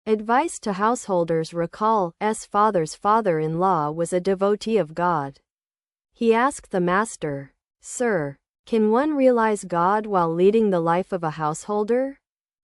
Advice to householders. Rakal's father's father-in-law was a devotee of God. He asked the master, "Sir, can one realize God while leading the life of a householder?"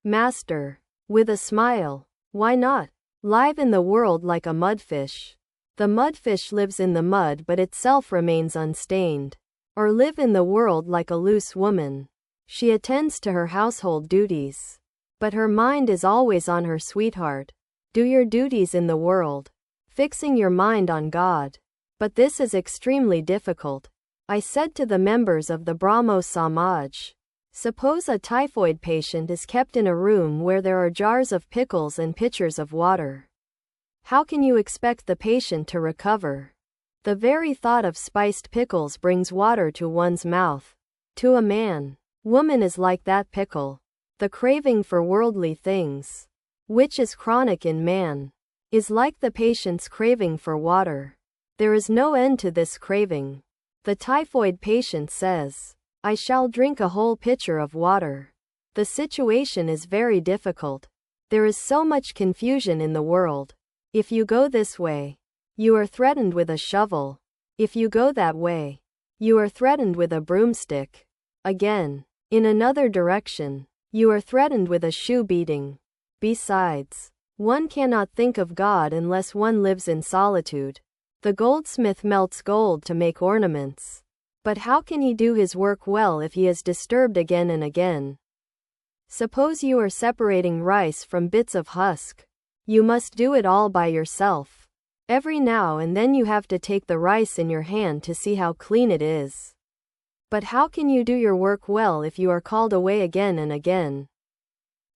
Master, with a smile, "Why not? Live in the world like a mudfish. The mudfish lives in the mud but itself remains unstained. Or live in the world like a loose woman. She attends to her household duties, but her mind is always on her sweetheart. Do your duties in the world, fixing your mind on God. But this is extremely difficult." I said to the members of the Brahmo Samaj, "Suppose a typhoid patient is kept in a room where there are jars of pickles and pitchers of water. How can you expect the patient to recover? The very thought of spiced pickles brings water to one's mouth. To a man, woman is like that pickle. The craving for worldly things, which is chronic in man, is like the patient's craving for water. There is no end to this craving." The typhoid patient says, "I shall drink a whole pitcher of water." The situation is very difficult. There is so much confusion in the world. If you go this way, you are threatened with a shovel. If you go that way, you are threatened with a broomstick. Again, in another direction, you are threatened with a shoe beating. Besides, one cannot think of God unless one lives in solitude. The goldsmith melts gold to make ornaments. But how can he do his work well if he is disturbed again and again? Suppose you are separating rice from bits of husk. You must do it all by yourself. Every now and then you have to take the rice in your hand to see how clean it is. But how can you do your work well if you are called away again and again?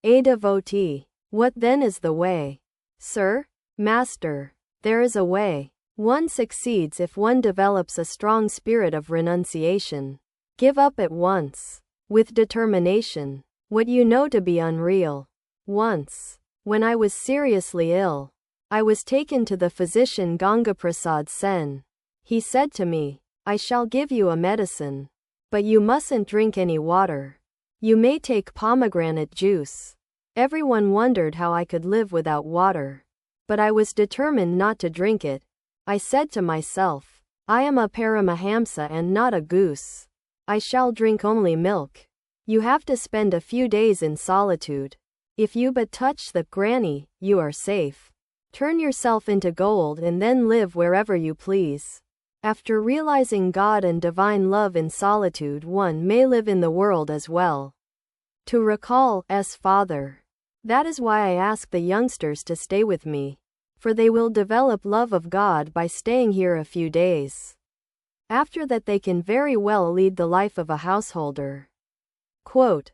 A devotee: "What then is the way?" "Sir, Master, there is a way. One succeeds if one develops a strong spirit of renunciation. Give up at once, with determination, what you know to be unreal." Once, when I was seriously ill, I was taken to the physician Gangaprasad Sen. He said to me, "I shall give you a medicine, but you mustn't drink any water. You may take pomegranate juice." Everyone wondered how I could live without water, but I was determined not to drink it. I said to myself, "I am a Paramahamsa and not a goose. I shall drink only milk." You have to spend a few days in solitude. If you but touch the granny, you are safe. Turn yourself into gold and then live wherever you please. After realizing God and divine love in solitude, one may live in the world as well. To Rakal's father. That is why I ask the youngsters to stay with me, for they will develop love of God by staying here a few days. After that they can very well lead the life of a householder. Quote,